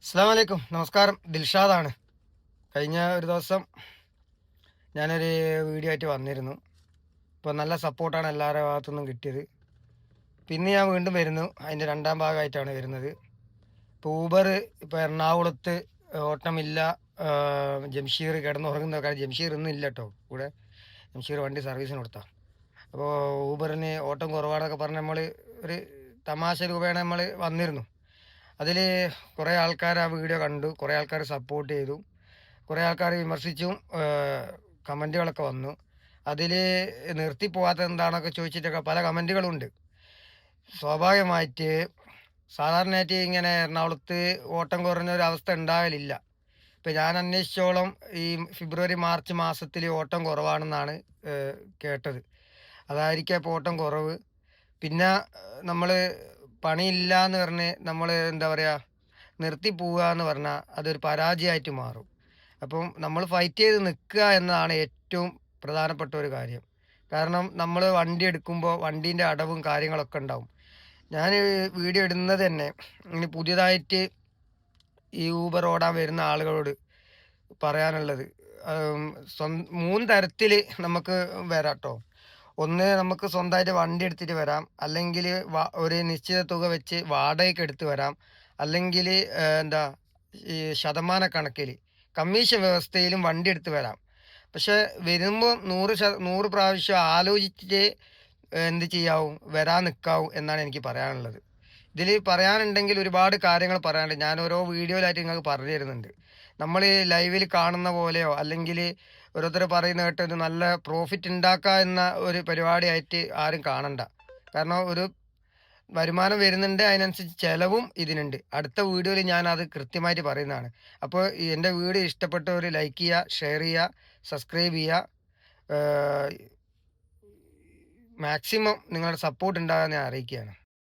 അസ്സലാമു അലൈക്കും. നമസ്കാരം. ദിൽഷാദാണ്. കഴിഞ്ഞ ഒരു ദിവസം ഞാനൊരു വീഡിയോ ആയിട്ട് വന്നിരുന്നു. ഇപ്പോൾ നല്ല സപ്പോർട്ടാണ് എല്ലാവരുടെ ഭാഗത്തുനിന്നും കിട്ടിയത്. പിന്നെ ഞാൻ വീണ്ടും വരുന്നു. അതിൻ്റെ രണ്ടാം ഭാഗമായിട്ടാണ് വരുന്നത്. ഇപ്പോൾ ഊബർ ഇപ്പോൾ എറണാകുളത്ത് ഓട്ടമില്ല. ജംഷീർ കിടന്നുറങ്ങുന്ന കാര്യം. ജംഷീർ ഇന്നും ഇല്ല കേട്ടോ കൂടെ. ജംഷീർ വണ്ടി സർവീസിന് കൊടുത്താൽ. അപ്പോൾ ഊബറിന് ഓട്ടം കുറവാണെന്നൊക്കെ പറഞ്ഞ് നമ്മൾ ഒരു തമാശ രൂപേണ നമ്മൾ വന്നിരുന്നു. അതിൽ കുറേ ആൾക്കാർ ആ വീഡിയോ കണ്ടു, കുറേ ആൾക്കാർ സപ്പോർട്ട് ചെയ്തു, കുറേ ആൾക്കാർ വിമർശിച്ചും കമൻറ്റുകളൊക്കെ വന്നു. അതിൽ നിർത്തിപ്പോകാത്തത് എന്താണെന്നൊക്കെ ചോദിച്ചിട്ടൊക്കെ പല കമൻറ്റുകളുണ്ട്. സ്വാഭാവികമായിട്ട് സാധാരണയായിട്ട് ഇങ്ങനെ എറണാകുളത്ത് ഓട്ടം കുറഞ്ഞ ഒരു അവസ്ഥ ഉണ്ടാകലില്ല. ഇപ്പം ഞാൻ അന്വേഷിച്ചോളം ഈ ഫെബ്രുവരി മാർച്ച് മാസത്തിൽ ഓട്ടം കുറവാണെന്നാണ് കേട്ടത്. അതായിരിക്കാം ഇപ്പോൾ ഓട്ടം കുറവ്. പിന്നെ നമ്മൾ പണിയില്ല എന്ന് പറഞ്ഞ് നമ്മൾ എന്താ പറയുക നിർത്തി പോവുക എന്ന് പറഞ്ഞാൽ അതൊരു പരാജയമായിട്ട് മാറും. അപ്പം നമ്മൾ ഫൈറ്റ് ചെയ്ത് നിൽക്കുക എന്നതാണ് ഏറ്റവും പ്രധാനപ്പെട്ട ഒരു കാര്യം. കാരണം നമ്മൾ വണ്ടി എടുക്കുമ്പോൾ വണ്ടീൻ്റെ അടവും കാര്യങ്ങളൊക്കെ ഉണ്ടാവും. ഞാൻ വീഡിയോ ഇടുന്നത് തന്നെ ഇനി പുതിയതായിട്ട് ഈ ഊബർ ഓടാൻ വരുന്ന ആളുകളോട് പറയാനുള്ളത്, ഉം, 3 തരത്തിൽ നമുക്ക് വരാം കേട്ടോ. ഒന്ന്, നമുക്ക് സ്വന്തമായിട്ട് വണ്ടി എടുത്തിട്ട് വരാം. അല്ലെങ്കിൽ ഒരു നിശ്ചിത തുക വെച്ച് വാടകയ്ക്ക് എടുത്ത് വരാം. അല്ലെങ്കിൽ എന്താ ഈ ശതമാന കണക്കിൽ കമ്മീഷൻ വ്യവസ്ഥയിലും വണ്ടി എടുത്ത് വരാം. പക്ഷെ വരുമ്പോൾ 100 പ്രാവശ്യം ആലോചിച്ചിട്ട് എന്ത് ചെയ്യാവും, വരാൻ നിൽക്കാവും എന്നാണ് എനിക്ക് പറയാനുള്ളത്. ഇതിൽ പറയാനുണ്ടെങ്കിൽ ഒരുപാട് കാര്യങ്ങൾ പറയാനുണ്ട്. ഞാൻ ഓരോ വീഡിയോയിലായിട്ട് നിങ്ങൾക്ക് പറഞ്ഞു തരുന്നുണ്ട്. നമ്മൾ ലൈവിൽ കാണുന്ന പോലെയോ അല്ലെങ്കിൽ ഓരോരുത്തർ പറയുന്ന കേട്ട് ഇത് നല്ല പ്രോഫിറ്റ് ഉണ്ടാക്കുക എന്ന ഒരു പരിപാടിയായിട്ട് ആരും കാണണ്ട. കാരണം ഒരു വരുമാനം വരുന്നുണ്ട്, അതിനനുസരിച്ച് ചിലവും ഇതിനുണ്ട്. അടുത്ത വീഡിയോയിൽ ഞാൻ അത് കൃത്യമായിട്ട് പറയുന്നതാണ്. അപ്പോൾ എൻ്റെ വീഡിയോ ഇഷ്ടപ്പെട്ടവർ ലൈക്ക് ചെയ്യുക, ഷെയർ ചെയ്യുക, സബ്സ്ക്രൈബ് ചെയ്യുക. മാക്സിമം നിങ്ങളുടെ സപ്പോർട്ട് ഉണ്ടാകാൻ ഞാൻ അറിയിക്കുകയാണ്.